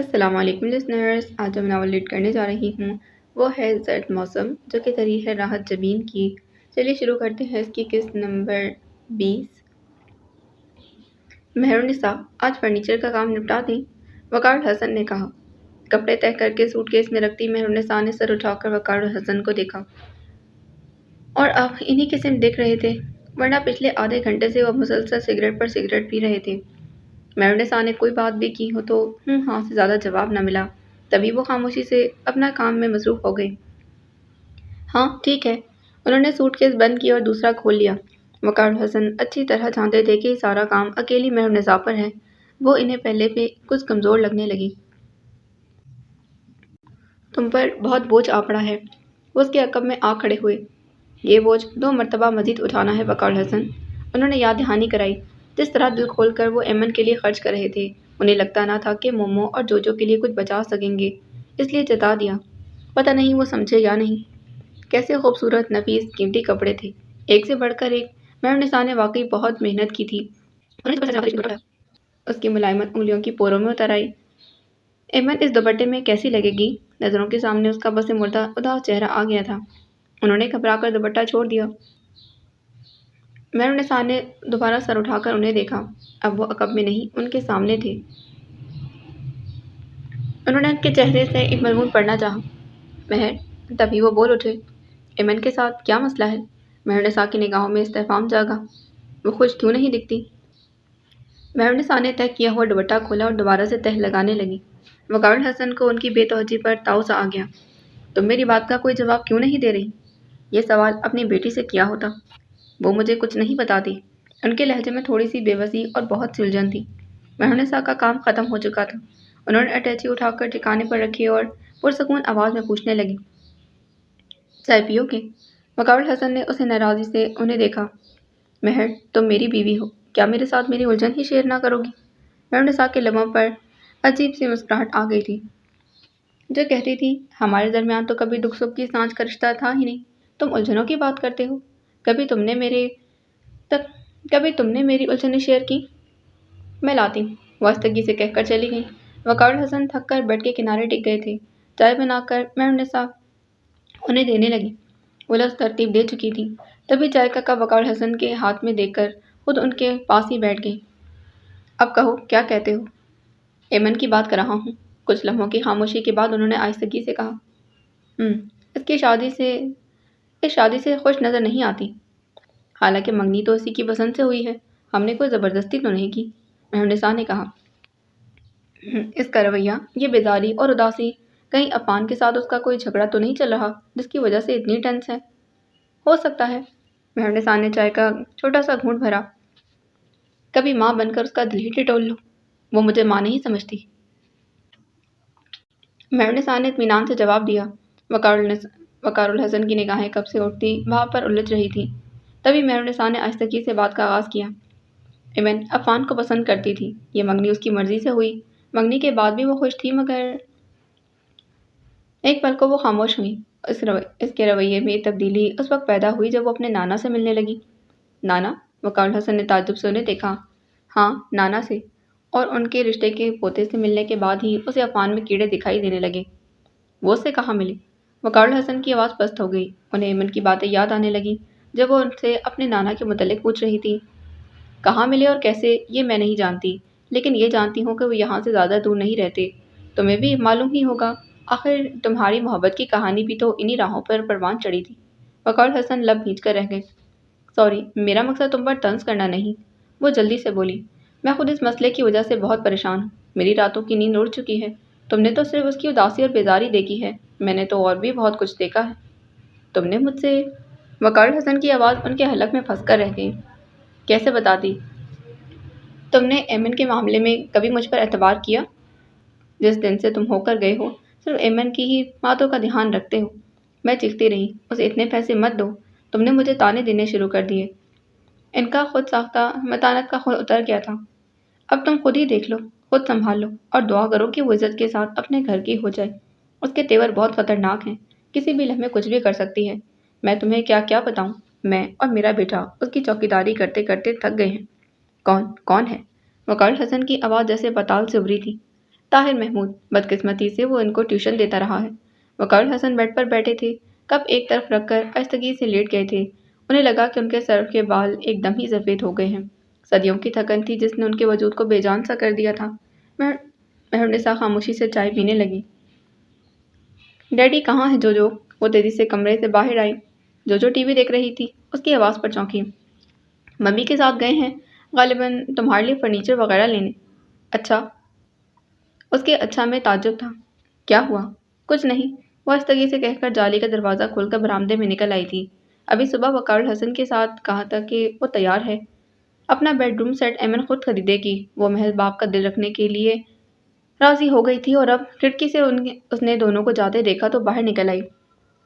السلام علیکم لسنرز، آج جو میں ناول ریڈ کرنے جا رہی ہوں وہ ہے زرد موسم، جو کہ تحریر ہے راحت جبین کی۔ چلیے شروع کرتے ہیں اس کی قسط نمبر 20۔ مہرالنساء، آج فرنیچر کا کام نپٹا دیں، وقار الحسن نے کہا۔ کپڑے تہہ کر کے سوٹ کیس میں رکھتی مہرالنساء نے سر اٹھا کر وقار الحسن کو دیکھا۔ اور آپ انہی کے سم دیکھ رہے تھے، ورنہ پچھلے آدھے گھنٹے سے وہ مسلسل سگریٹ پر سگریٹ پی رہے تھے۔ مہرالنساء نے کوئی بات بھی کی ہو تو ہاں سے زیادہ جواب نہ ملا، تبھی وہ خاموشی سے اپنا کام میں مصروف ہو گئے۔ ہاں ٹھیک ہے، انہوں نے سوٹ کیس بند کیا اور دوسرا کھول لیا۔ وقار الحسن اچھی طرح جانتے تھے کہ یہ سارا کام اکیلی مہرالنساء پر ہے، وہ انہیں پہلے پہ کچھ کمزور لگنے لگی۔ تم پر بہت بوجھ آ پڑا ہے، وہ اس کے عقب میں آ کھڑے ہوئے۔ یہ بوجھ 2 مرتبہ مزید اٹھانا ہے وقار الحسن، انہوں نے یاد دہانی کرائی۔ جس طرح دل کھول کر وہ ایمن کے لیے خرچ کر رہے تھے، انہیں لگتا نہ تھا کہ مومو اور جوجو کے لیے کچھ بچا سکیں گے، اس لیے جتا دیا۔ پتہ نہیں وہ سمجھے یا نہیں۔ کیسے خوبصورت، نفیس، قیمتی کپڑے تھے، ایک سے بڑھ کر ایک۔ مہرالنساء نے واقعی بہت محنت کی تھی۔ اس کی ملائمت انگلیوں کی پوروں میں اتر آئی۔ ایمن اس دوپٹے میں کیسی لگے گی؟ نظروں کے سامنے اس کا بس مردہ اداس چہرہ آ گیا تھا۔ انہوں نے گھبرا کر دوپٹہ چھوڑ دیا۔ مہرالنساء نے دوبارہ سر اٹھا کر انہیں دیکھا۔ اب وہ عقب میں نہیں، ان کے سامنے تھے۔ انہوں نے ان کے چہرے سے ایک مضمون پڑھنا چاہا۔ مہر، تبھی وہ بول اٹھے۔ ایمن کے ساتھ کیا مسئلہ ہے؟ مہرالنساء کی نگاہوں میں استفہام جاگا۔ وہ خوش کیوں نہیں دکھتی؟ مہرالنساء نے تہہ کیا ہوا دوپٹہ کھولا اور دوبارہ سے تہہ لگانے لگی۔ وقار الحسن کو ان کی بے توجہی پر تاؤ سا آ گیا۔ تم میری بات کا کوئی جواب کیوں نہیں دے رہی؟ یہ سوال اپنی بیٹی سے کیا ہوتا؟ وہ مجھے کچھ نہیں بتاتی۔ ان کے لہجے میں تھوڑی سی بے بسی اور بہت سی الجھن تھی۔ مہرالنساء کا کام ختم ہو چکا تھا۔ انہوں نے اٹیچی اٹھا کر ٹھکانے پر رکھی اور پرسکون آواز میں پوچھنے لگی، چائے پیو گے؟ وقار الحسن نے اسے ناراضی سے انہیں دیکھا۔ مہر، تم میری بیوی ہو، کیا میرے ساتھ میری الجھن ہی شیئر نہ کرو گی؟ مہرالنساء کے لبوں پر عجیب سی مسکراہٹ آ گئی تھی، جو کہتی تھی ہمارے درمیان تو کبھی دکھ سکھ کی سانجھ کا رشتہ تھا ہی نہیں، تم الجھنوں کی بات کرتے ہو؟ کبھی تم نے میری الجھنیں شیئر کی؟ میں لاتی ہوں، وہ آہستگی سے کہہ کر چلی گئی۔ وقار الحسن تھک کر بیڈ کے کنارے ٹک گئے تھے۔ چائے بنا کر مہرالنساء انہیں دینے لگی۔ وہ لفظ ترتیب دے چکی تھی، تبھی چائے کا کپ وقار الحسن کے ہاتھ میں دے کر خود ان کے پاس ہی بیٹھ گئی۔ اب کہو کیا کہتے ہو؟ ایمن کی بات کر رہا ہوں، کچھ لمحوں کی خاموشی کے بعد انہوں نے آہستگی سے کہا۔ اس شادی سے خوش نظر نہیں آتی، حالانکہ منگنی تو اسی کی پسند سے ہوئی ہے، ہم نے کوئی زبردستی تو نہیں کی، مہرالنساء نے کہا۔ اس کا رویہ، یہ بیزاری اور اداسی، کہیں عفان کے ساتھ اس کا کوئی جھگڑا تو نہیں چل رہا جس کی وجہ سے اتنی ٹینس ہے؟ ہو سکتا ہے، مہرالنساء نے چائے کا چھوٹا سا گھونٹ بھرا۔ کبھی ماں بن کر اس کا دل ہی ٹٹول لو، وہ مجھے ماں نہیں سمجھتی۔ مہرالنساء نے اطمینان سے جواب دیا۔ وقار الحسن کی نگاہیں کب سے اٹھتی وہاں پر الجھ رہی تھی، تبھی مہرالنساء نے آہستگی سے بات کا آغاز کیا۔ ایمن عفان کو پسند کرتی تھی، یہ منگنی اس کی مرضی سے ہوئی، منگنی کے بعد بھی وہ خوش تھی، مگر ایک پل کو وہ خاموش ہوئی۔ اس کے رویے میں تبدیلی اس وقت پیدا ہوئی جب وہ اپنے نانا سے ملنے لگی۔ نانا؟ وقار الحسن نے تعجب سے انہیں دیکھا۔ ہاں، نانا سے، اور ان کے رشتے کے پوتے سے ملنے کے بعد ہی اسے عفان میں کیڑے دکھائی دینے لگے۔ وہ اس سے کہاں ملی؟ وقار الحسن کی آواز پست ہو گئی۔ انہیں ایمن کی باتیں یاد آنے لگی جب وہ ان سے اپنے نانا کے متعلق پوچھ رہی تھی۔ کہاں ملے اور کیسے یہ میں نہیں جانتی، لیکن یہ جانتی ہوں کہ وہ یہاں سے زیادہ دور نہیں رہتے۔ تمہیں بھی معلوم ہی ہوگا، آخر تمہاری محبت کی کہانی بھی تو انہی راہوں پر پروان چڑھی تھی۔ وقار الحسن لب بھینچ کر رہ گئے۔ سوری، میرا مقصد تم پر طنز کرنا نہیں، وہ جلدی سے بولی۔ میں خود اس مسئلے کی وجہ سے بہت پریشان ہوں، میری راتوں کی نیند اڑ چکی ہے۔ تم نے تو صرف اس کی اداسی اور بیزاری دیکھی ہے، میں نے تو اور بھی بہت کچھ دیکھا ہے۔ تم نے مجھ سے؟ وقار الحسن کی آواز ان کے حلق میں پھنس کر رہ گئی۔ کیسے بتاتی؟ تم نے ایمن کے معاملے میں کبھی مجھ پر اعتبار کیا؟ جس دن سے تم ہو کر گئے ہو، صرف ایمن کی ہی باتوں کا دھیان رکھتے ہو۔ میں چیختی رہی، اسے اتنے پیسے مت دو، تم نے مجھے تانے دینے شروع کر دیے۔ ان کا خود ساختہ متانت کا خود اتر گیا تھا۔ اب تم خود ہی دیکھ لو، خود سنبھال لو، اور دعا کرو کہ وہ عزت کے ساتھ اپنے گھر کی ہو جائے۔ اس کے تیور بہت خطرناک ہیں، کسی بھی لمحے کچھ بھی کر سکتی ہے۔ میں تمہیں کیا کیا بتاؤں، میں اور میرا بیٹا اس کی چوکیداری کرتے کرتے تھک گئے ہیں۔ کون ہے؟ وقار الحسن کی آواز جیسے پتال سے ابھری تھی۔ طاہر محمود، بدقسمتی سے وہ ان کو ٹیوشن دیتا رہا ہے۔ وقار حسن بیڈ پر بیٹھے تھے، کپ ایک طرف رکھ کر آہستگی سے لیٹ گئے تھے۔ انہیں لگا کہ ان کے سر کے بال ایک دم ہی سفید ہو گئے ہیں۔ صدیوں کی تھکن تھی جس نے ان کے وجود کو بے جان سا کر دیا تھا۔ مہرنسا خاموشی سے چائے پینے لگی۔ ڈیڈی کہاں ہے جوجو؟ وہ تیزی سے کمرے سے باہر آئی۔ جوجو ٹی وی دیکھ رہی تھی، اس کی آواز پر چونکی۔ ممی کے ساتھ گئے ہیں، غالباً تمہارے لیے فرنیچر وغیرہ لینے۔ اچھا؟ اس کے اچھا میں تعجب تھا۔ کیا ہوا؟ کچھ نہیں، وہ آہستگی سے کہہ کر جالی کا دروازہ کھول کر برآمدے میں نکل آئی تھی۔ ابھی صبح وقار حسن کے ساتھ کہا تھا کہ وہ تیار ہے۔ اپنا بیڈ روم سیٹ ایمن خود خریدے گی۔ وہ محض باپ کا دل رکھنے کے لیے راضی ہو گئی تھی اور اب کھڑکی سے اس نے دونوں کو جاتے دیکھا تو باہر نکل آئی۔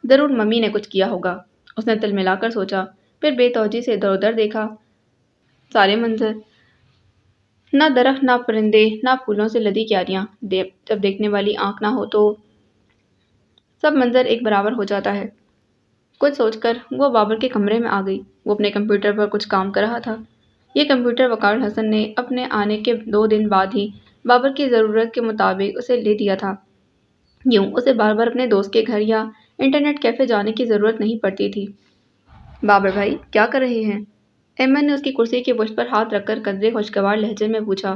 ضرور ممی نے کچھ کیا ہوگا، اس نے تل ملا کر سوچا، پھر بے توجہی سے ادھر ادھر دیکھا۔ سارے منظر، نہ درخت، نہ پرندے، نہ پھولوں سے لدی کیاریاں، جب دیکھنے والی آنکھ نہ ہو تو سب منظر ایک برابر ہو جاتا ہے۔ کچھ سوچ کر وہ بابر کے کمرے میں آ گئی۔ وہ اپنے کمپیوٹر پر کچھ کام کر رہا تھا۔ یہ کمپیوٹر وقار حسن نے اپنے آنے کے 2 دن بعد ہی بابر کی ضرورت کے مطابق اسے لے دیا تھا۔ یوں اسے بار بار اپنے دوست کے گھر یا انٹرنیٹ کیفے جانے کی ضرورت نہیں پڑتی تھی۔ بابر بھائی کیا کر رہے ہیں؟ ایمن نے اس کی کرسی کے پشت پر ہاتھ رکھ کر قدرے خوشگوار لہجے میں پوچھا۔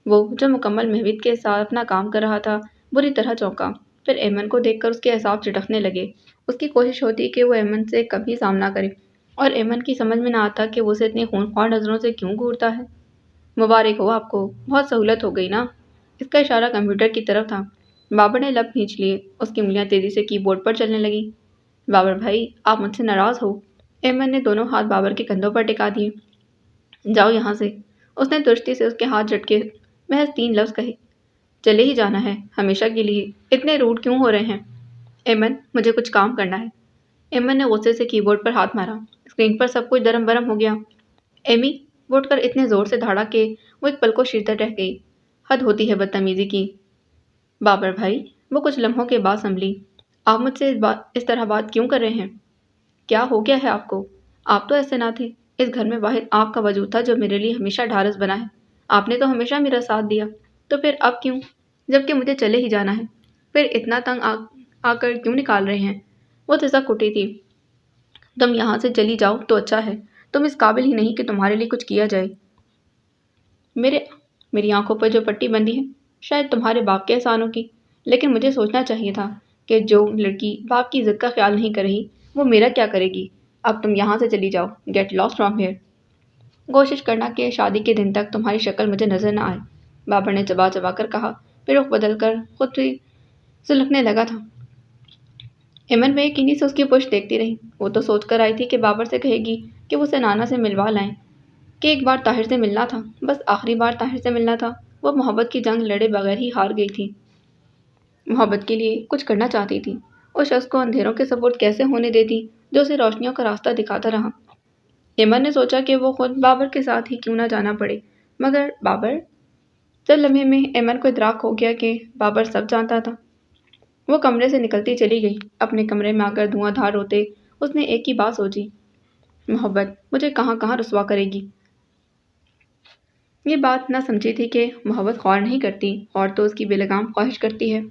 وہ جو مکمل محبت کے ساتھ اپنا کام کر رہا تھا بری طرح چونکا۔ پھر ایمن کو دیکھ کر اس کے اعصاب چٹکنے لگے۔ اس کی کوشش ہوتی کہ وہ ایمن سے کبھی سامنا کرے، اور ایمن کی سمجھ میں نہ آتا کہ وہ اسے اتنی خونخوار نظروں سے کیوں گھورتا ہے۔ مبارک ہو آپ کو، بہت سہولت ہو گئی نا؟ اس کا اشارہ کمپیوٹر کی طرف تھا۔ بابر نے لب کھینچ لیے، اس کی انگلیاں تیزی سے کی بورڈ پر چلنے لگی۔ بابر بھائی آپ مجھ سے ناراض ہو؟ ایمن نے دونوں ہاتھ بابر کے کندھوں پر ٹکا دیے۔ جاؤ یہاں سے، اس نے درستی سے اس کے ہاتھ جھٹکے محض 3 لفظ کہے۔ چلے ہی جانا ہے، ہمیشہ کے لیے، اتنے روڈ کیوں ہو رہے ہیں؟ ایمن مجھے کچھ کام کرنا ہے۔ ایمن نے غصے سے کی بورڈ پر ہاتھ مارا۔ اسکرین پر سب کچھ درم برم ہو گیا۔ ایمی، وہ اٹھ کر اتنے زور سے دھاڑا کہ وہ ایک پل کو شیرتے رہ گئی۔ حد ہوتی ہے بدتمیزی کی۔ بابر بھائی، وہ کچھ لمحوں کے بعد سنبھلی۔ آپ مجھ سے اس طرح بات کیوں کر رہے ہیں؟ کیا ہو گیا ہے آپ کو؟ آپ تو ایسے نہ تھے۔ اس گھر میں واحد آپ کا وجود تھا جو میرے لیے ہمیشہ ڈھارس بنا ہے۔ آپ نے تو ہمیشہ میرا ساتھ دیا، تو پھر اب کیوں؟ جبکہ مجھے چلے ہی جانا ہے، پھر اتنا تنگ آ کر کیوں نکال رہے ہیں؟ وہ سسک اٹھی تھی۔ تم یہاں سے چلی جاؤ تو اچھا ہے، تم اس قابل ہی نہیں کہ تمہارے لیے کچھ کیا جائے۔ میری آنکھوں پر جو پٹی بندھی ہے شاید تمہارے باپ کے احسانوں کی، لیکن مجھے سوچنا چاہیے تھا کہ جو لڑکی باپ کی عزت کا خیال نہیں کر رہی وہ میرا کیا کرے گی۔ اب تم یہاں سے چلی جاؤ، گیٹ لاسٹ فرام ہیئر۔ کوشش کرنا کہ شادی کے دن تک تمہاری شکل مجھے نظر نہ آئے، بابر نے چبا چبا کر کہا، پھر رخ بدل کر خود ہی سلکنے لگا تھا۔ ایمن بے یقینی سے اس کی پشت دیکھتی رہی۔ وہ تو سوچ کر آئی تھی کہ بابر سے کہے گی کہ وہ اسے نانا سے ملوا لائیں، کہ ایک بار طاہر سے ملنا تھا، بس آخری بار طاہر سے ملنا تھا۔ وہ محبت کی جنگ لڑے بغیر ہی ہار گئی تھی۔ محبت کے لیے کچھ کرنا چاہتی تھی۔ اس شخص کو اندھیروں کے سپرد کیسے ہونے دیتی جو اسے روشنیوں کا راستہ دکھاتا رہا۔ ایمن نے سوچا کہ وہ خود بابر کے ساتھ ہی کیوں نہ جانا پڑے، مگر بابر؟ چند لمحے میں ایمن کو ادراک ہو گیا کہ بابر سب جانتا تھا۔ وہ کمرے سے نکلتی چلی گئی۔ اپنے کمرے میں آ کر دھواں دھار روتے اس نے ایک ہی بات سوچی، محبت مجھے کہاں کہاں رسوا کرے گی۔ یہ بات نہ سمجھی تھی کہ محبت خوار نہیں کرتی، اور تو اس کی بے لگام خواہش کرتی ہے۔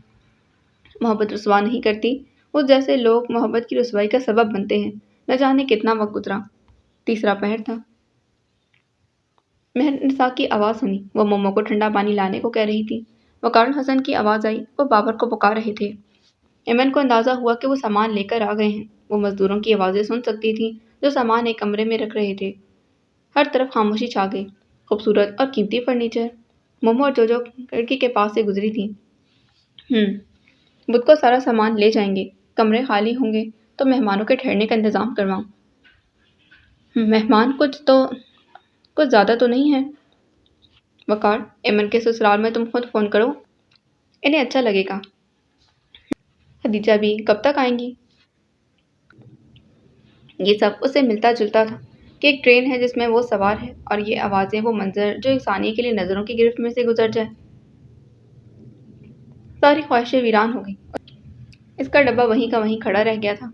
محبت رسوا نہیں کرتی، اس جیسے لوگ محبت کی رسوائی کا سبب بنتے ہیں۔ نہ جانے کتنا وقت گزرا، 3 پہر تھا۔ مہرنسا کی آواز سنی، وہ مومو کو ٹھنڈا پانی لانے کو کہہ رہی تھی۔ وقار حسن کی آواز آئی، وہ بابر کو پکار رہے تھے۔ ایمن کو اندازہ ہوا کہ وہ سامان لے کر آ گئے ہیں۔ وہ مزدوروں کی آوازیں سن سکتی تھی جو سامان ایک کمرے میں رکھ رہے تھے۔ ہر طرف خاموشی چھا گئی۔ خوبصورت اور قیمتی فرنیچر۔ مومو اور جوجو کھڑکی کے پاس سے گزری تھی۔ بدھ کو سارا سامان لے جائیں گے، کمرے خالی ہوں گے تو مہمانوں کے ٹھہرنے کا انتظام کرواؤں۔ مہمان کچھ زیادہ تو نہیں ہے؟ وقار، ایمن کے سسرال میں تم خود فون کرو، انہیں اچھا لگے گا۔ خدیجہ بھی کب تک آئیں گی؟ یہ سب اس سے ملتا جلتا تھا کہ ایک ٹرین ہے جس میں وہ سوار ہے، اور یہ آوازیں، وہ منظر جو ایک ثانیے کے لیے نظروں کی گرفت میں سے گزر جائے۔ ساری خواہشیں ویران ہو گئیں۔ اس کا ڈبہ وہیں کا وہیں کھڑا رہ گیا تھا۔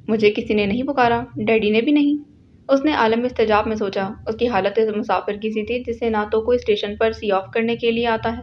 مجھے کسی نے نہیں پکارا، ڈیڈی نے بھی نہیں۔ اس نے عالم استجاب میں سوچا۔ اس کی حالت مسافر کی سی تھی جسے نہ تو کوئی اسٹیشن پر سی آف کرنے کے لیے آتا ہے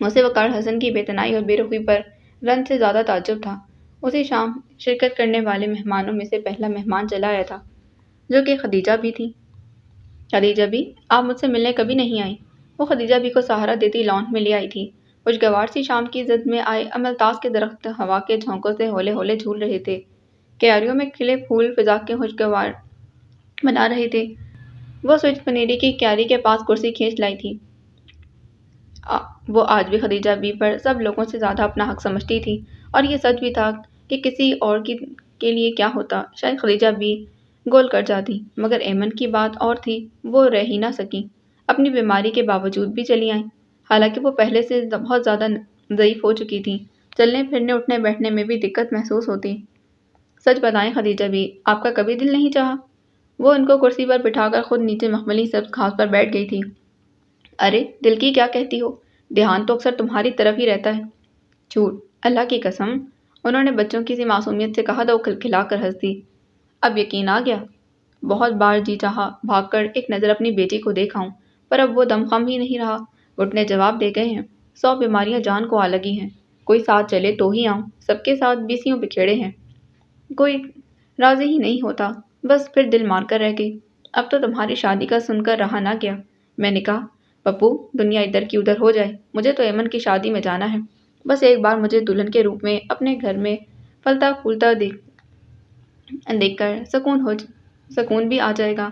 اسے وقار حسن کی بےتنائی اور بے رخی پر رنج سے زیادہ تعجب تھا۔ اسی شام شرکت کرنے والے مہمانوں میں سے پہلا مہمان چلا آیا تھا، جو کہ خدیجہ بھی تھی۔ خدیجہ بھی، آپ مجھ سے ملنے کبھی نہیں آئی۔ وہ خدیجہ بھی کو سہارا دیتی لان میں لے آئی تھی۔ خوشگوار سی شام کی زد میں آئے املتاس کے درخت ہوا کے جھونکوں سے ہولے ہولے جھول رہے تھے۔ کیاریوں میں کھلے پھول فضا کے خوشگوار بنا رہے تھے۔ وہ سوئچ پنیری کی کیاری کے پاس کرسی کھینچ لائی تھی۔ وہ آج بھی خدیجہ بی پر سب لوگوں سے زیادہ اپنا حق سمجھتی تھی، اور یہ سچ بھی تھا کہ کسی اور کے لیے کیا ہوتا شاید خدیجہ بی گول کر جاتی، مگر ایمن کی بات اور تھی۔ وہ رہ ہی نہ سکی، اپنی بیماری کے باوجود بھی چلی آئیں، حالانکہ وہ پہلے سے بہت زیادہ ضعیف ہو چکی تھی، چلنے پھرنے اٹھنے بیٹھنے میں بھی دقت محسوس ہوتی۔ سچ بتائیں خدیجہ بی، آپ کا کبھی دل نہیں چاہا؟ وہ ان کو کرسی پر بٹھا کر خود نیچے مخملی سبز گھاس پر بیٹھ گئی تھی۔ ارے دل کی کیا کہتی ہو، دھیان تو اکثر تمہاری طرف ہی رہتا ہے۔ جھوٹ، اللہ کی قسم، انہوں نے بچوں کی سی معصومیت سے کہا تو وہ کھلکھلا کر ہنس دی۔ اب یقین آ گیا؟ بہت بار جی چاہا بھاگ کر ایک نظر اپنی بیٹی کو دیکھا ہوں، پر اب وہ دم خم ہی نہیں رہا۔ گھٹنے جواب دے گئے ہیں، 100 بیماریاں جان کو آ لگی ہیں، کوئی ساتھ چلے تو ہی آؤں، سب کے ساتھ بیسیوں بکھیڑے ہیں، کوئی راضی ہی نہیں ہوتا، بس پھر دل مار کر رہ گئی۔ اب تو تمہاری شادی کا سن کر رہا نہ گیا۔ میں نے کہا پپو، دنیا ادھر کی ادھر ہو جائے، مجھے تو ایمن کی شادی میں جانا ہے، بس ایک بار مجھے دلہن کے روپ میں اپنے گھر میں پھلتا پھولتا دیکھ کر سکون بھی آ جائے گا۔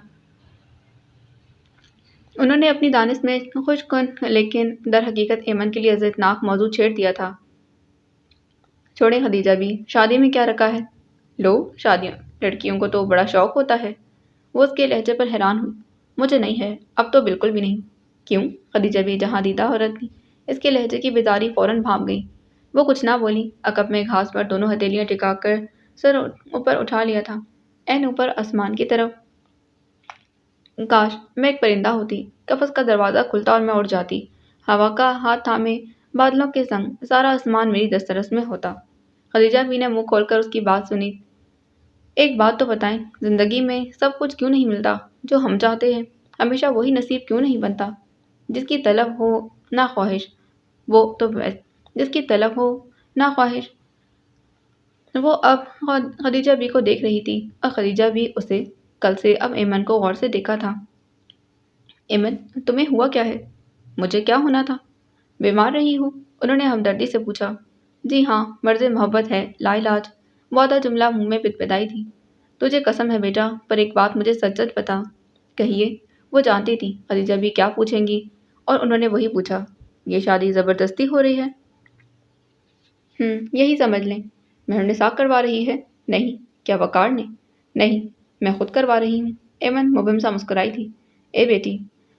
انہوں نے اپنی دانش میں خوش کن لیکن در حقیقت ایمن کے لیے اذیتناک موضوع چھیڑ دیا تھا۔ چھوڑیں خدیجہ بھی، شادی میں کیا رکھا ہے؟ لو، شادیاں لڑکیوں کو تو بڑا شوق ہوتا ہے۔ وہ اس کے لہجے پر حیران ہوئی۔ مجھے نہیں ہے، اب تو بالکل بھی نہیں۔ کیوں؟ خدیجہ بھی جہاں دیدہ عورت تھی، اس کے لہجے کی بیزاری فوراً بھاپ گئی۔ وہ کچھ نہ بولی، عقب میں گھاس پر دونوں ہتھیلیاں ٹکا کر سر اوپر اٹھا لیا تھا، عین اوپر آسمان کی طرف۔ کاش میں ایک پرندہ ہوتی، قفس کا دروازہ کھلتا اور میں اڑ جاتی، ہوا کا ہاتھ تھامے بادلوں کے سنگ سارا آسمان میری دسترس میں ہوتا۔ خدیجہ بھی نے منہ کھول کر اس کی بات سنی۔ ایک بات تو بتائیں، زندگی میں سب کچھ کیوں نہیں ملتا جو ہم چاہتے ہیں؟ ہمیشہ وہی نصیب کیوں نہیں بنتا جس کی طلب ہو نہ خواہش؟ وہ تو جس کی طلب ہو نہ خواہش۔ وہ اب خدیجہ بی کو دیکھ رہی تھی، اور خدیجہ بھی اسے کل سے اب ایمن کو غور سے دیکھا تھا۔ ایمن، تمہیں ہوا کیا ہے؟ مجھے کیا ہونا تھا؟ بیمار رہی ہو؟ انہوں نے ہمدردی سے پوچھا۔ جی ہاں، مرض محبت ہے، لا علاج، وعدہ جملہ منہ میں پدپدائی تھی۔ تجھے قسم ہے بیٹا، پر ایک بات مجھے سچ سچ بتا۔ کہیے۔ وہ جانتی تھی خدیجہ بھی کیا پوچھیں گی، اور انہوں نے وہی پوچھا۔ یہ شادی زبردستی ہو رہی ہے؟ یہی سمجھ لیں۔ مہر نساء کروا رہی ہے؟ نہیں۔ کیا وقار نے؟ نہیں، میں خود کروا رہی ہوں۔ ایمن مبہم سا مسکرائی تھی۔ اے بیٹی،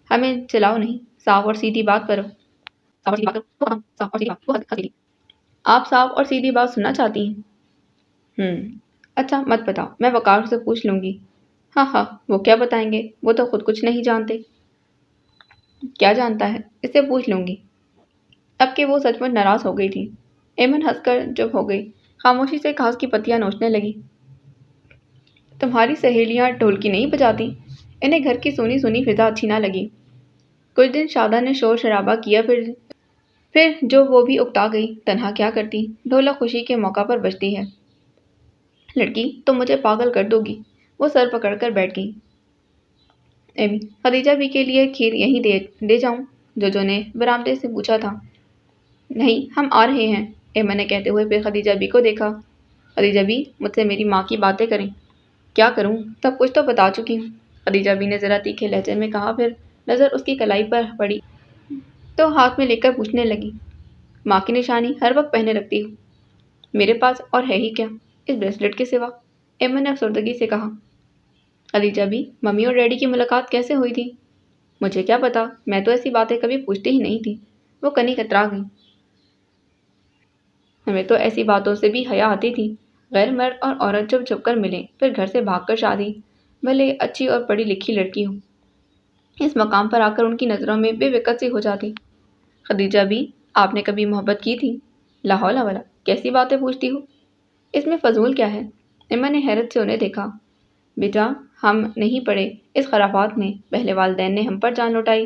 ہمیں چلاؤ نہیں، صاف اور سیدھی بات کرو۔ آپ صاف اور سیدھی بات سننا چاہتی ہیں؟ اچھا مت بتاؤ، میں وقار سے پوچھ لوں گی۔ ہاں ہاں، وہ کیا بتائیں گے، وہ تو خود کچھ نہیں جانتے۔ کیا جانتا ہے، اس سے پوچھ لوں گی۔ اب کہ وہ سچ مچ ناراض ہو گئی تھی، ایمن ہنس کر چپ ہو گئی، خاموشی سے گھاس کی پتیاں نوچنے لگی۔ تمہاری سہیلیاں ڈھولکی نہیں بجاتی؟ انہیں گھر کی سونی سونی فضا اچھی نہ لگی۔ کچھ دن شادہ نے شور شرابہ کیا، پھر جو وہ بھی اکتا گئی، تنہا کیا کرتی، ڈھولک خوشی کے موقع پر بجتی ہے۔ لڑکی، تم مجھے پاگل کر دو گی۔ وہ سر پکڑ کر بیٹھ گئی۔ ایمی، خدیجہ بی کے لیے کھیر یہیں دے جاؤں؟ جوجو نے برآمدے سے پوچھا تھا۔ نہیں، ہم آ رہے ہیں، ایمن نے کہتے ہوئے پھر خدیجہ بی کو دیکھا۔ خدیجہ بی، مجھ سے میری ماں کی باتیں کریں۔ کیا کروں، سب کچھ تو بتا چکی ہوں، خدیجہ بی نے ذرا تیکھے لہجے میں کہا، پھر نظر اس کی کلائی پر پڑی تو ہاتھ میں لے کر پوچھنے لگی۔ ماں کی نشانی ہر وقت پہنے رکھتی ہوں، میرے پاس اور ہے ہی کیا اس بریسلٹ کے سوا، ایمن نے افسردگی سے کہا۔ خدیجہ بی، ممی اور ڈیڈی کی ملاقات کیسے ہوئی تھی؟ مجھے کیا پتا، میں تو ایسی باتیں کبھی پوچھتی ہی نہیں تھی، وہ کنی کترا گئی۔ ہمیں تو ایسی باتوں سے بھی حیا آتی تھی، غیر مرد اور عورت چھپ چھپ کر ملیں، پھر گھر سے بھاگ کر شادی، بھلے اچھی اور پڑھی لکھی لڑکی ہو، اس مقام پر آ کر ان کی نظروں میں بے وقت سی ہو جاتی۔ خدیجہ بی، آپ نے کبھی محبت کی تھی؟ لا حول ولا، کیسی باتیں پوچھتی ہو، اس میں فضول کیا ہے؟ ایمن نے حیرت سے انہیں دیکھا۔ بیٹا، ہم نہیں پڑے اس خرافات میں، پہلے والدین نے ہم پر جان لوٹائی،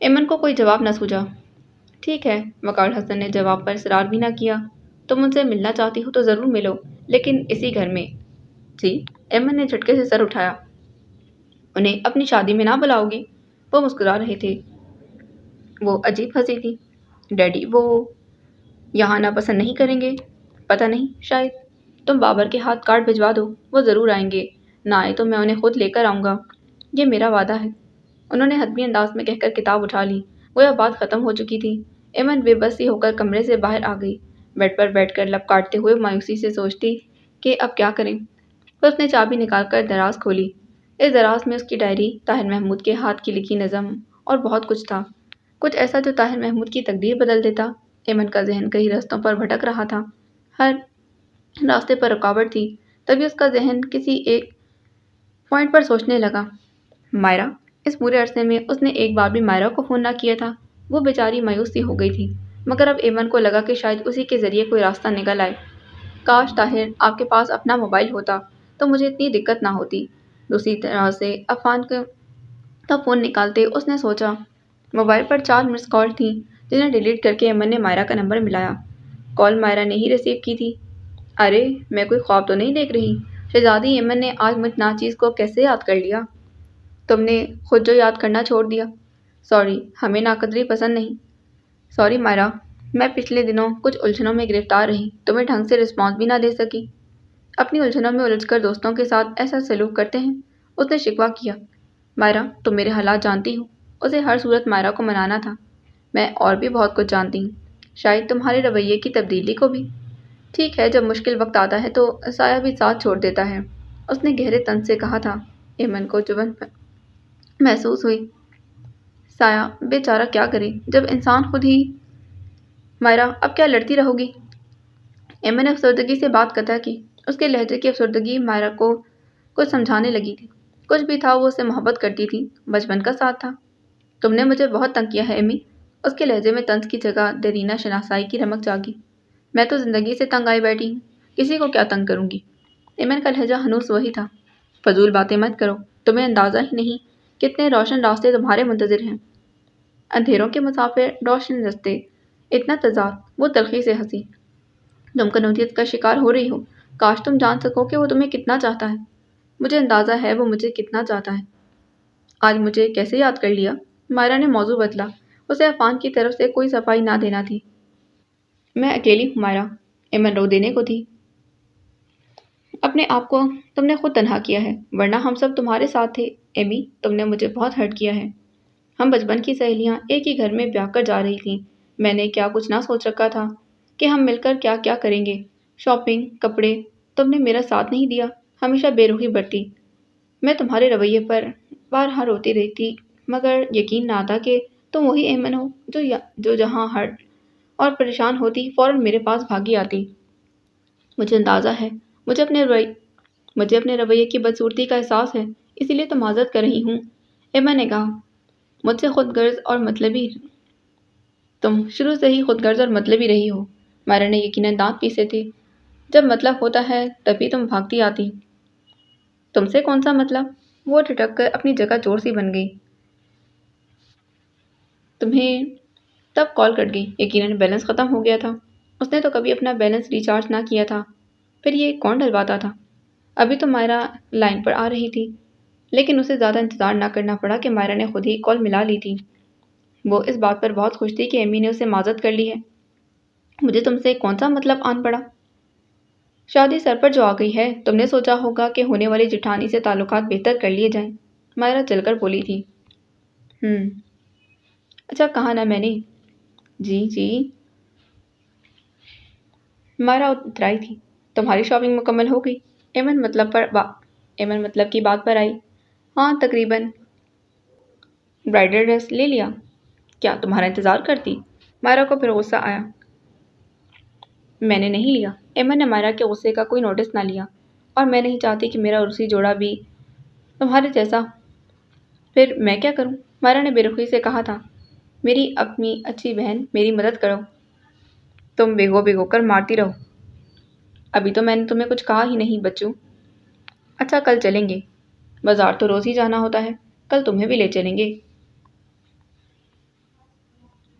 ایمن کو کوئی جواب نہ سوجا۔ ٹھیک ہے، وقار حسن نے جواب پر اصرار بھی نہ کیا۔ تم ان سے ملنا چاہتی ہو تو ضرور ملو، لیکن اسی گھر میں۔ جی؟ ایمن نے جھٹکے سے سر اٹھایا۔ انہیں اپنی شادی میں نہ بلاؤ گے؟ وہ مسکرا رہے تھے۔ وہ عجیب ہنسی تھی۔ ڈیڈی وہ یہاں آنا پسند نہیں کریں گے؟ پتہ نہیں، شاید۔ تم بابر کے ہاتھ کارڈ بھجوا دو، وہ ضرور آئیں گے۔ نہ آئے تو میں انہیں خود لے کر آؤں گا، یہ میرا وعدہ ہے۔ انہوں نے حتمی انداز میں کہہ کر کتاب اٹھا لی۔ گویا بات ختم ہو چکی تھی۔ ایمن بے بس سی ہو کر کمرے سے باہر آ گئی۔ بیڈ پر بیٹھ کر لب کاٹتے ہوئے مایوسی سے سوچتی کہ اب کیا کریں۔ پھر اس نے چابی نکال کر دراز کھولی۔ اس دراز میں اس کی ڈائری، طاہر محمود کے ہاتھ کی لکھی نظم اور بہت کچھ تھا۔ کچھ ایسا جو طاہر محمود کی تقدیر بدل دیتا۔ ایمن کا ذہن کئی رستوں پر بھٹک رہا تھا۔ ہر راستے پر رکاوٹ تھی۔ تبھی اس کا ذہن کسی ایک پوائنٹ پر سوچنے لگا۔ مائرہ۔ اس پورے عرصے میں اس نے ایک بار بھی مائرہ کو فون نہ کیا تھا۔ وہ بیچاری مایوس سی ہو گئی تھی، مگر اب ایمن کو لگا کہ شاید اسی کے ذریعے کوئی راستہ نکل آئے۔ کاش طاہر آپ کے پاس اپنا موبائل ہوتا تو مجھے اتنی دقت نہ ہوتی۔ دوسری طرح سے عفان کا فون نکالتے اس نے سوچا۔ موبائل پر 4 مس کال تھیں، جنہیں ڈیلیٹ کر کے ایمن نے مائرہ کا نمبر ملایا۔ کال مائرہ نے ہی ریسیو کی تھی۔ ارے میں کوئی خواب تو نہیں دیکھ رہی؟ شہزادی ایمن نے آج مجھ ناچیز کو کیسے یاد کر لیا؟ تم نے خود جو یاد کرنا چھوڑ دیا۔ سوری، ہمیں ناقدری پسند نہیں۔ سوری مائرہ، میں پچھلے دنوں کچھ الجھنوں میں گرفتار رہی، تمہیں ڈھنگ سے رسپانس بھی نہ دے سکی۔ اپنی الجھنوں میں الجھ کر دوستوں کے ساتھ ایسا سلوک کرتے ہیں؟ اس نے شکوہ کیا۔ مائرہ تم میرے حالات جانتی ہو، اسے ہر صورت مائرہ کو منانا تھا۔ میں اور بھی بہت کچھ جانتی ہوں، شاید تمہارے رویے کی تبدیلی کو بھی۔ ٹھیک ہے، جب مشکل وقت آتا ہے تو سایہ بھی ساتھ چھوڑ دیتا ہے، اس نے گہرے طنز سے کہا تھا۔ ایمن کو چبھن محسوس ہوئی۔ سایہ بیچارہ کیا کرے جب انسان خود ہی۔ مائرہ اب کیا لڑتی رہو گی؟ ایمن نے افسردگی سے بات قطع کی۔ اس کے لہجے کی افسردگی مائرہ کو کچھ سمجھانے لگی تھی۔ کچھ بھی تھا، وہ اسے محبت کرتی تھی، بچپن کا ساتھ تھا۔ تم نے مجھے بہت تنگ کیا ہے ایمی۔ اس کے لہجے میں طنز کی جگہ دیرینہ شناسائی کی رمق جاگی۔ میں تو زندگی سے تنگ آئی بیٹھی ہوں، کسی کو کیا تنگ کروں گی؟ ایمن کا لہجہ ہنوز وہی تھا۔ فضول باتیں مت کرو، تمہیں اندازہ ہی نہیں کتنے روشن راستے تمہارے منتظر ہیں۔ اندھیروں کے مسافر، روشن راستے، اتنا تضاد۔ وہ تلخی سے ہنسی۔ تم کنوتیت کا شکار ہو رہی ہو۔ کاش تم جان سکو کہ وہ تمہیں کتنا چاہتا ہے۔ مجھے اندازہ ہے وہ مجھے کتنا چاہتا ہے۔ آج مجھے کیسے یاد کر لیا؟ مائرہ نے موضوع بدلا۔ اسے عفان کی طرف سے کوئی صفائی نہ دینا تھی۔ میں اکیلی ہوں مائرہ، ایمن رو دینے کو تھی۔ اپنے آپ کو تم نے خود تنہا کیا ہے، ورنہ ہم سب تمہارے ساتھ تھے۔ ایمی تم نے مجھے بہت ہرٹ کیا ہے۔ ہم بچپن کی سہیلیاں ایک ہی گھر میں بیاہ کر جا رہی تھیں۔ میں نے کیا کچھ نہ سوچ رکھا تھا کہ ہم مل کر کیا کیا کریں گے۔ شاپنگ، کپڑے، تم نے میرا ساتھ نہیں دیا، ہمیشہ بے رخی برتی۔ میں تمہارے رویے پر بارہا روتی رہتی، مگر یقین نہ آتا کہ تم وہی ایمن ہو جو جہاں ہرٹ اور پریشان ہوتی فوراً میرے پاس بھاگی آتی۔ مجھے اندازہ ہے، مجھے اپنے رویے کی بدصورتی کا احساس ہے، اسی لیے تو معذرت کر رہی ہوں۔ ایمن نے کہا۔ مجھ سے خود غرض اور مطلبی۔ تم شروع سے ہی خود غرض اور مطلبی رہی ہو۔ مائرہ نے یقیناً دانت پیسے تھے۔ جب مطلب ہوتا ہے تبھی تم بھاگتی آتی۔ تم سے کون سا مطلب؟ وہ ٹھٹک کر اپنی جگہ چور سی بن گئی۔ تمہیں تب کال کٹ گئی، یقیناً بیلنس ختم ہو گیا تھا۔ اس نے تو کبھی اپنا بیلنس ریچارج نہ کیا تھا، پھر یہ کون ڈلواتا تھا؟ ابھی تو مائرہ لائن پر آ رہی تھی، لیکن اسے زیادہ انتظار نہ کرنا پڑا کہ مائرہ نے خود ہی کال ملا لی تھی۔ وہ اس بات پر بہت خوش تھی کہ ایمی نے اسے معذرت کر لی ہے۔ مجھے تم سے کون سا مطلب آن پڑا؟ شادی سر پر جو آ گئی ہے، تم نے سوچا ہوگا کہ ہونے والی جٹھانی سے تعلقات بہتر کر لیے جائیں۔ مائرہ چل کر بولی تھی۔ اچھا کہا نا میں نے۔ جی۔ مائرہ اترائی تھی۔ تمہاری شاپنگ مکمل ہو گئی؟ ایمن مطلب کی بات پر آئی۔ ہاں تقریباً۔ برائڈل ڈریس لے لیا؟ کیا تمہارا انتظار کرتی؟ مائرہ کو پھر غصہ آیا۔ میں نے نہیں لیا۔ ایمن نے مائرہ کے غصے کا کوئی نوٹس نہ لیا۔ اور میں نہیں چاہتی کہ میرا عروسی جوڑا بھی تمہارے جیسا۔ پھر میں کیا کروں؟ مائرہ نے بے رخی سے کہا تھا۔ میری اپنی اچھی بہن، میری مدد کرو۔ تم بھگو کر مارتی رہو۔ ابھی تو میں نے تمہیں کچھ کہا ہی نہیں بچوں۔ اچھا کل چلیں گے۔ بازار تو روز ہی جانا ہوتا ہے، کل تمہیں بھی لے چلیں گے۔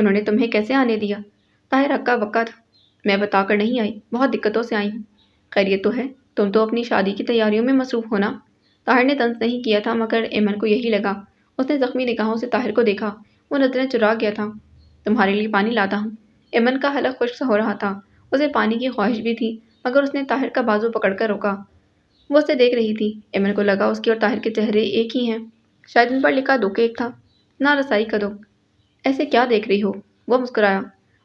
انہوں نے تمہیں کیسے آنے دیا؟ طاہر ہکا بکا تھا۔ میں بتا کر نہیں آئی، بہت دقتوں سے آئی ہوں۔ خیریت تو ہے؟ تم تو اپنی شادی کی تیاریوں میں مصروف ہونا۔ طاہر نے طنز نہیں کیا تھا، مگر ایمن کو یہی لگا۔ اس نے زخمی نگاہوں سے طاہر کو دیکھا، وہ نظریں چرا گیا تھا۔ تمہارے لیے پانی لاتا ہوں۔ ایمن کا حلق خشک سا ہو رہا تھا، اسے پانی کی خواہش بھی تھی، مگر اس نے طاہر کا بازو پکڑ کر روکا۔ وہ اسے دیکھ رہی تھی۔ ایمن کو لگا اس کے اور طاہر کے چہرے ایک ہی ہیں، شاید ان پر لکھا دکھ ایک تھا، نہ رسائی کا دکھ۔ ایسے کیا دیکھ رہی ہو؟ وہ مسکرایا،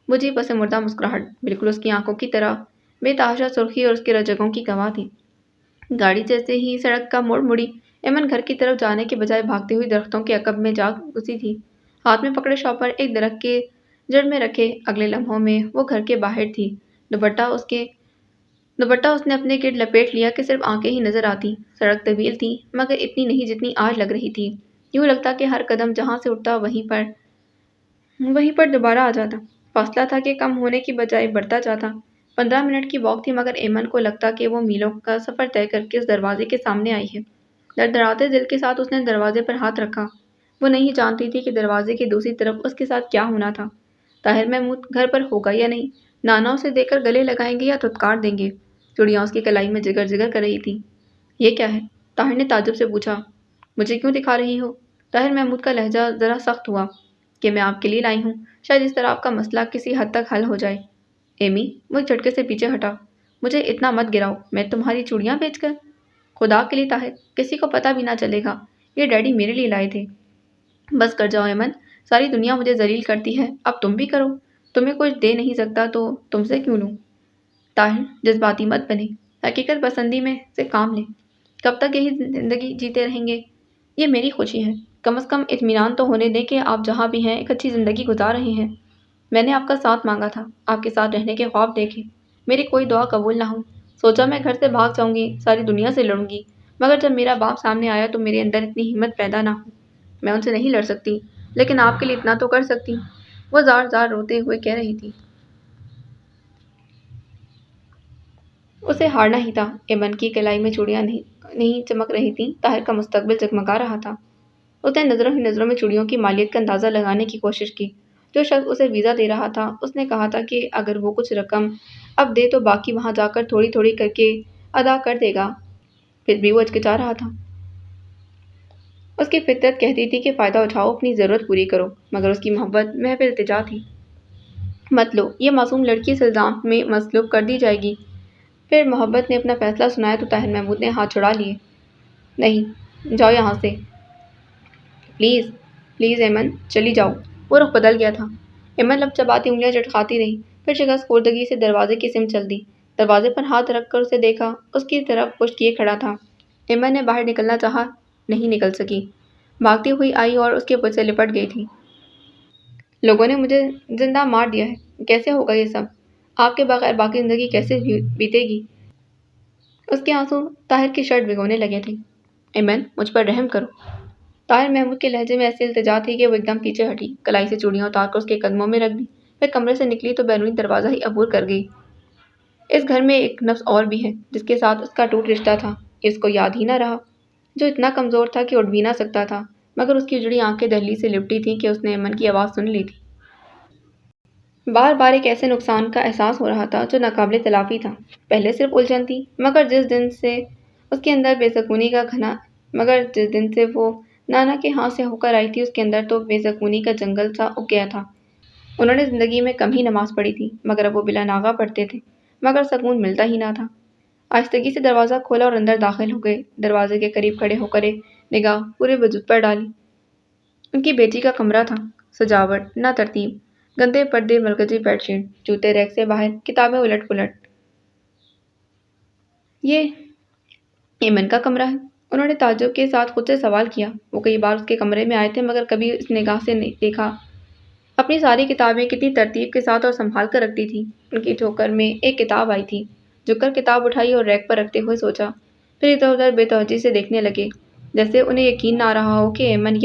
مجھے پس مردہ مسکراہٹ، بالکل اس کی آنکھوں کی طرح، بے تحاشا سرخی اور اس کے رجگوں کی گواہ تھی۔ گاڑی جیسے ہی سڑک کا موڑ مڑی، ایمن گھر کی طرف جانے کے بجائے بھاگتے ہوئے درختوں کے عقب میں جا گھسی تھی، ہاتھ میں پکڑے شاپر ایک درخت کے جڑ میں رکھے۔ اگلے لمحوں میں وہ گھر کے باہر تھی، دوپٹہ اس نے اپنے گرد لپیٹ لیا کہ صرف آنکھیں ہی نظر آتی۔ سڑک طویل تھی، مگر اتنی نہیں جتنی آج لگ رہی تھی۔ یوں لگتا کہ ہر قدم جہاں سے اٹھتا وہیں پر دوبارہ آ جاتا۔ فاصلہ تھا کہ کم ہونے کی بجائے بڑھتا جاتا۔ 15 منٹ کی واک تھی، مگر ایمن کو لگتا کہ وہ میلوں کا سفر طے کر کے اس دروازے کے سامنے آئی ہے۔ دھڑدھڑاتے دل کے ساتھ اس نے دروازے پر ہاتھ رکھا۔ وہ نہیں جانتی تھی کہ دروازے کی دوسری طرف اس کے ساتھ کیا ہونا تھا۔ طاہر محمود گھر پر ہوگا یا نہیں؟ نانا اسے دیکھ کر گلے لگائیں گے یا دھتکار دیں گے؟ چوڑیاں اس کی کلائی میں جگر جگر کر رہی تھی۔ یہ کیا ہے؟ طاہر نے تعجب سے پوچھا۔ مجھے کیوں دکھا رہی ہو؟ طاہر محمود کا لہجہ ذرا سخت ہوا۔ کہ میں آپ کے لیے لائی ہوں، شاید اس طرح آپ کا مسئلہ کسی حد تک حل ہو جائے۔ ایمی، وہ ایک جھٹکے سے پیچھے ہٹا۔ مجھے اتنا مت گراؤ، میں تمہاری چوڑیاں بیچ کر؟ خدا کے لیے طاہر، کسی کو پتہ بھی نہ چلے گا، یہ ڈیڈی میرے لیے لائے تھے۔ بس کر جاؤ ایمن، ساری دنیا مجھے ذلیل کرتی ہے، اب تم بھی کرو۔ تمہیں کچھ دے نہیں سکتا تو تم سے کیوں لوں؟ طاہر، جذباتی مت بنے، حقیقت پسندی میں سے کام لیں۔ کب تک یہی زندگی جیتے رہیں گے؟ یہ میری خوشی ہے، کم از کم اطمینان تو ہونے دیں کہ آپ جہاں بھی ہیں ایک اچھی زندگی گزار رہے ہیں۔ میں نے آپ کا ساتھ مانگا تھا، آپ کے ساتھ رہنے کے خواب دیکھے، میری کوئی دعا قبول نہ ہو۔ سوچا میں گھر سے بھاگ جاؤں گی، ساری دنیا سے لڑوں گی، مگر جب میرا باپ سامنے آیا تو میرے اندر اتنی ہمت پیدا نہ ہو۔ میں ان سے نہیں لڑ سکتی، لیکن آپ کے لیے اتنا تو کر سکتی، وہ زار زار روتے ہوئے کہہ رہی تھی۔ اسے ہارنا ہی تھا۔ ایمن کی کلائی میں چوڑیاں نہیں چمک رہی تھیں، طاہر کا مستقبل جگمگا رہا تھا۔ اس نے نظروں ہی نظروں میں چوڑیوں کی مالیت کا اندازہ لگانے کی کوشش کی۔ جو شخص اسے ویزا دے رہا تھا، اس نے کہا تھا کہ اگر وہ کچھ رقم اب دے تو باقی وہاں جا کر تھوڑی تھوڑی کر کے ادا کر دے گا۔ پھر بھی وہ ہچکچا رہا تھا۔ اس کی فطرت کہتی تھی کہ فائدہ اٹھاؤ، اپنی ضرورت پوری کرو، مگر اس کی محبت محض التجا تھی۔ مت لو، یہ معصوم لڑکی اس الزام میں مسلوب کر دی جائے گی۔ پھر محبت نے اپنا فیصلہ سنایا تو طاہر محمود نے ہاتھ چھڑا لیے۔ نہیں، جاؤ یہاں سے، پلیز پلیز ایمن، چلی جاؤ۔ وہ رخ بدل گیا تھا۔ ایمن لب چباتی انگلیاں چٹکاتی رہی، پھر شکست خوردگی سے دروازے کی سمت چل دی۔ دروازے پر ہاتھ رکھ کر اسے دیکھا، اس کی طرف پشت کیے کھڑا تھا۔ ایمن نے باہر نکلنا چاہا، نہیں نکل سکی، بھاگتی ہوئی آئی اور اس کے پشت سے لپٹ گئی تھی۔ لوگوں نے مجھے زندہ مار دیا ہے، کیسے ہوگا یہ سب؟ آپ کے بغیر باقی زندگی کیسے بیتے گی؟ اس کے آنسو طاہر کی شرٹ بھگونے لگے تھے۔ ایمن، مجھ پر رحم کرو۔ طاہر محمود کے لہجے میں ایسی التجا تھی کہ وہ ایک دم پیچھے ہٹی، کلائی سے چوڑیاں اتار کر اس کے قدموں میں رکھ دی۔ پھر کمرے سے نکلی تو بیرونی دروازہ ہی عبور کر گئی۔ اس گھر میں ایک نفس اور بھی ہے جس کے ساتھ اس کا ٹوٹ رشتہ تھا، اس کو یاد ہی نہ رہا، جو اتنا کمزور تھا کہ اٹھ بھی نہ سکتا تھا، مگر اس کی اجڑی آنکھیں دہلیز سے لپٹی تھیں کہ اس نے ایمن کی آواز سن لی تھی۔ بار بار ایک ایسے نقصان کا احساس ہو رہا تھا جو ناقابل تلافی تھا۔ پہلے صرف الجھن تھی، مگر جس دن سے وہ نانا کے ہاتھ سے ہو کر آئی تھی، اس کے اندر تو بے سکونی کا جنگل سا اگ گیا تھا۔ انہوں نے زندگی میں کم ہی نماز پڑھی تھی، مگر اب وہ بلا ناغہ پڑھتے تھے، مگر سکون ملتا ہی نہ تھا۔ آہستگی سے دروازہ کھولا اور اندر داخل ہو گئے۔ دروازے کے قریب کھڑے ہو کر نگاہ پورے وجود پر ڈالی۔ ان کی بیٹی کا کمرہ تھا، سجاوٹ نہ ترتیب، گندے پردے، مرکزی بیڈ شیٹ، جوتے ریک سے باہر، کتابیں الٹ پلٹ۔ یہ ایمن کا کمرہ ہے؟ انہوں نے تعجب کے ساتھ خود سے سوال کیا۔ وہ کئی بار اس کے کمرے میں آئے تھے، مگر کبھی اس نگاہ سے نہیں دیکھا۔ اپنی ساری کتابیں کتنی ترتیب کے ساتھ اور سنبھال کر رکھتی تھی۔ ان کی ٹھوکر میں ایک کتاب آئی تھی، جھک کر کتاب اٹھائی اور ریک پر رکھتے ہوئے سوچا، پھر ادھر ادھر بے توجہی سے دیکھنے لگے، جیسے انہیں یقین نہ آ رہا ہو کہ ایمن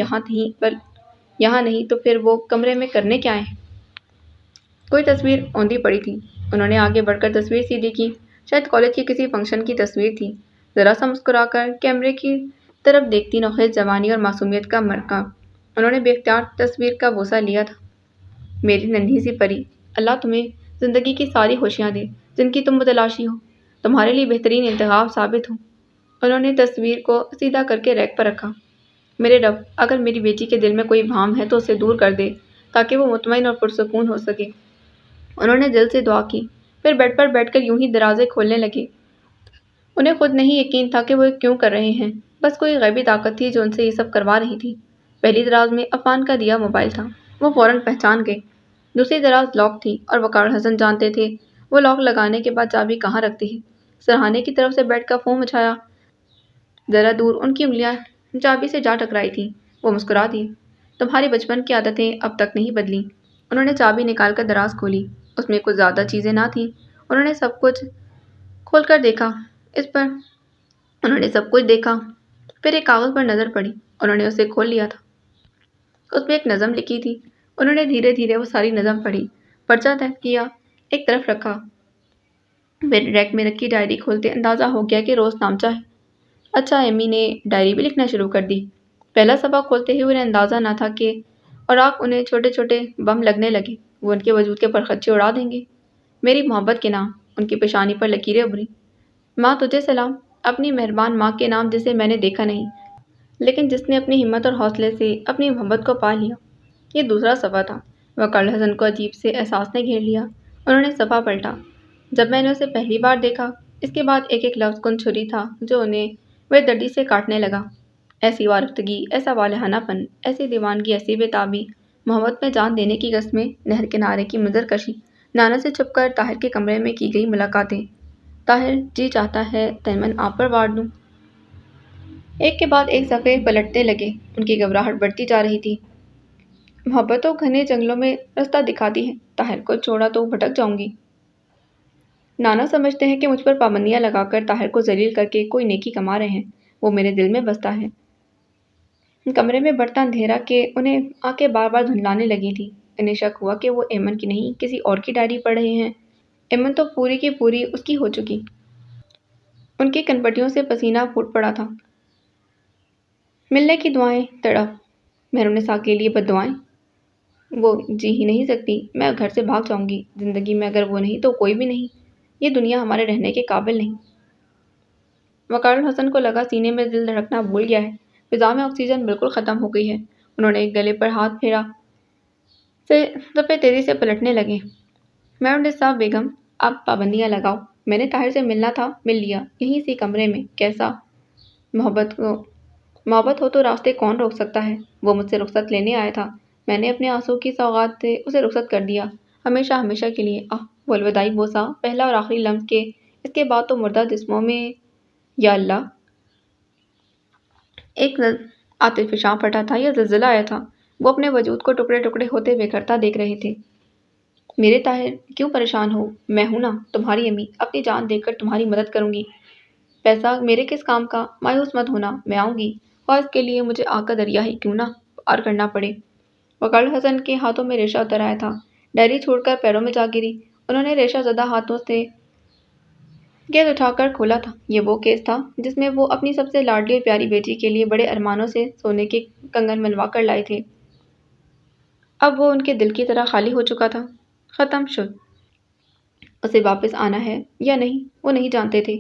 یہاں نہیں تو پھر وہ کمرے میں کرنے کیا آئے ہیں۔ کوئی تصویر اوندھی پڑی تھی۔ انہوں نے آگے بڑھ کر تصویر سیدھی کی، شاید کالج کے کسی فنکشن کی تصویر تھی۔ ذرا سا مسکرا کر کیمرے کی طرف دیکھتی نوخیز جوانی اور معصومیت کا مرکہ، انہوں نے بے اختیار تصویر کا بوسہ لیا تھا۔ میری ننھی سی پری، اللہ تمہیں زندگی کی ساری خوشیاں دے جن کی تم متلاشی ہو، تمہارے لیے بہترین انتخاب ثابت ہو۔ انہوں نے تصویر کو سیدھا کر کے ریک پر رکھا۔ میرے رب، اگر میری بیٹی کے دل میں کوئی بھام ہے تو اسے دور کر دے تاکہ وہ مطمئن اور پرسکون ہو سکے۔ انہوں نے دل سے دعا کی، پھر بیڈ پر بیٹھ کر یوں ہی درازے کھولنے لگے۔ انہیں خود نہیں یقین تھا کہ وہ کیوں کر رہے ہیں، بس کوئی غیبی طاقت تھی جو ان سے یہ سب کروا رہی تھی۔ پہلی دراز میں عفان کا دیا موبائل تھا، وہ فوراً پہچان گئے۔ دوسری دراز لاک تھی اور وقار الحسن جانتے تھے وہ لاک لگانے کے بعد چابی کہاں رکھتی ہے۔ سرہانے کی طرف سے بیٹھ کا فون اچھایا، ذرا دور ان کی انگلیاں چابی سے جا ٹکرائی تھیں۔ وہ مسکرا دی۔ تمہاری بچپن کی عادتیں اب تک نہیں بدلیں۔ انہوں نے چابی نکال کر دراز کھولی، اس میں کچھ زیادہ چیزیں نہ تھیں۔ انہوں نے سب کچھ کھول کر دیکھا، پھر ایک کاغذ پر نظر پڑی۔ انہوں نے اسے کھول لیا تھا، اس میں ایک نظم لکھی تھی۔ انہوں نے دھیرے دھیرے وہ ساری نظم پڑھی، پرچہ طے کیا، ایک طرف رکھا، پھر ریک میں رکھی ڈائری کھولتے اندازہ ہو گیا کہ روز نامچہ ہے۔ اچھا، ایمی نے ڈائری بھی لکھنا شروع کر دی۔ پہلا صفحہ کھولتے ہی انہیں اندازہ نہ تھا کہ اوراق انہیں چھوٹے چھوٹے بم لگنے لگے، وہ ان کے وجود کے پرخچے اڑا دیں گے۔ میری محبت کے نام، ان کی پیشانی پر لکیریں ابھری۔ ماں تجھے سلام، اپنی مہربان ماں کے نام جسے میں نے دیکھا نہیں، لیکن جس نے اپنی ہمت اور حوصلے سے اپنی محبت کو پا لیا۔ یہ دوسرا صفحہ تھا۔ وقار الحسن کو عجیب سے احساس نے گھیر لیا۔ انہوں نے صفحہ پلٹا۔ جب میں نے اسے پہلی بار دیکھا، اس کے بعد ایک ایک لفظ کن چھری تھا جو انہیں بے دردی سے کاٹنے لگا۔ ایسی وارفتگی، ایسا والہانہ پن، ایسی دیوانگی، ایسی بے تابی، محبت میں جان دینے کی قسمیں، نہر کنارے کی منظر کشی، نانا سے چھپ کر طاہر کے کمرے میں کی گئی ملاقاتیں۔ طاہر، جی چاہتا ہے تیمن آپ پر وار دوں۔ ایک کے بعد ایک صفحے پلٹنے لگے۔ ان کی گھبراہٹ بڑھتی جا رہی تھی۔ محبت تو گھنے جنگلوں میں رستہ دکھاتی ہے، طاہر کو چھوڑا تو بھٹک جاؤں گی۔ نانا سمجھتے ہیں کہ مجھ پر پابندیاں لگا کر طاہر کو ذلیل کر کے کوئی نیکی کما رہے ہیں، وہ میرے دل میں بستا ہے۔ کمرے میں بڑھتا اندھیرا کہ انہیں آنکھیں بار بار دھندلانے لگی تھی۔ انہیں شک ہوا کہ وہ ایمن کی نہیں کسی اور کی ڈائری پڑھ رہے ہیں۔ ایمن تو پوری کی پوری اس کی ہو چکی۔ ان کی کنپٹیوں سے پسینہ پھوٹ پڑا تھا۔ ملنے کی دعائیں، تڑپ، مہرالنساء کے لیے بد دعائیں۔ وہ جی ہی نہیں سکتی، میں گھر سے بھاگ جاؤں گی۔ زندگی میں اگر وہ نہیں تو کوئی بھی نہیں، یہ دنیا ہمارے رہنے کے قابل نہیں۔ وقار الحسن کو لگا سینے میں دل دھڑکنا بھول گیا ہے، فضا میں آکسیجن بالکل ختم ہو گئی ہے۔ انہوں نے ایک گلے پر ہاتھ پھیرا، صفحے تیزی سے پلٹنے لگے۔ مہرالنساء بیگم، آپ پابندیاں لگاؤ۔ میں نے طاہر سے ملنا تھا، مل لیا، یہیں سی کمرے میں۔ کیسا محبت ہو تو راستے کون روک سکتا ہے؟ وہ مجھ سے رخصت لینے آیا تھا، میں نے اپنے آنسوں کی سوغات سے اسے رخصت کر دیا، ہمیشہ ہمیشہ کے لیے۔ وہ الوداعی بوسہ، پہلا اور آخری لمس کے اس کے بعد تو مردہ جسموں میں، یا اللہ! ایک عاطفی فشاں پھٹا تھا یا زلزلہ آیا تھا؟ وہ اپنے وجود کو ٹکڑے ٹکڑے ہوتے بکھرتا دیکھ رہے تھے۔ میرے طاہر، کیوں پریشان ہو؟ میں ہوں نا، تمہاری امی، اپنی جان دے کر تمہاری مدد کروں گی۔ پیسہ میرے کس کام کا؟ مایوس مت ہونا، میں آؤں گی، اور اس کے لیے مجھے آگ کا دریا ہی کیوں نہ پار کرنا پڑے۔ وقار الحسن کے ہاتھوں میں ریشہ اتر آیا تھا، ڈائری چھوڑ کر پیروں میں جا گری۔ انہوں نے ریشہ زدہ ہاتھوں سے کیس اٹھا کر کھولا تھا۔ یہ وہ کیس تھا جس میں وہ اپنی سب سے لاڈلی اور پیاری بیٹی کے لیے بڑے ارمانوں سے سونے کے کنگن منوا کر لائے تھے۔ اب وہ ان کے دل کی طرح خالی ہو چکا تھا، ختم شد۔ اسے واپس آنا ہے یا نہیں، وہ نہیں جانتے تھے۔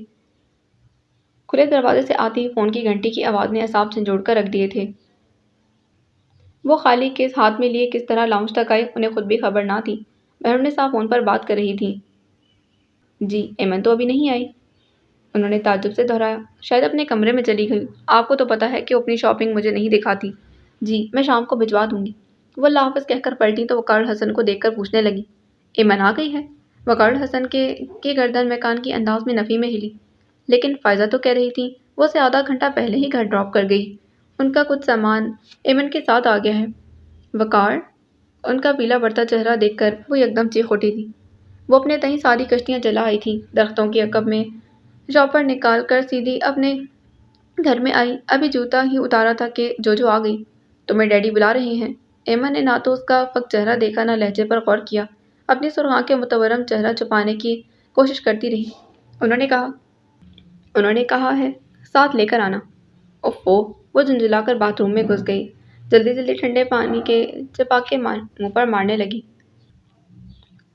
کھلے دروازے سے آتی فون کی گھنٹی کی آواز نے اعصاب جھنجھوڑ کر رکھ دیے تھے۔ وہ خالی کیس ہاتھ میں لیے کس طرح لاؤنج تک آئے، انہیں خود بھی خبر نہ تھی۔ مہرالنساء فون پر بات کر رہی تھی۔ جی، ایمن تو ابھی نہیں آئی؟ انہوں نے تعجب سے دہرایا۔ شاید اپنے کمرے میں چلی گئی، آپ کو تو پتہ ہے کہ وہ اپنی شاپنگ مجھے نہیں دکھاتی۔ جی، میں شام کو بھجوا دوں گی۔ وہ اللہ حافظ کہہ کر پلٹی تو وقار الحسن کو دیکھ کر پوچھنے لگی، ایمن آ گئی ہے؟ وقار الحسن کی گردن مکان کے انداز میں نفی میں ہلی۔ لیکن فائزہ تو کہہ رہی تھی وہ اسے آدھا گھنٹہ پہلے ہی گھر ڈراپ کر گئی، ان کا کچھ سامان ایمن کے ساتھ آ گیا ہے۔ وقار، ان کا پیلا بڑھتا چہرہ دیکھ کر وہ یکدم چیخ اٹھی تھی۔ وہ اپنے تئیں ساری کشتیاں جلا آئی تھی، درختوں کے عقب میں شاپر نکال کر سیدھی اپنے گھر میں آئی۔ ابھی جوتا ہی اتارا تھا کہ جو آ گئی۔ تمہیں ڈیڈی بلا رہے ہیں۔ ایمن نے نہ تو اس کا فک چہرہ دیکھا نہ لہجے پر غور کیا، اپنی سرخ آنکھیں متورم چہرہ چھپانے کی کوشش کرتی رہی۔ انہوں نے کہا ہے ساتھ لے کر آنا۔ اوفو! وہ جھنجھلا کر باتھ روم میں گھس گئی، جلدی جلدی ٹھنڈے پانی کے چپاکے منہ پر مارنے لگی۔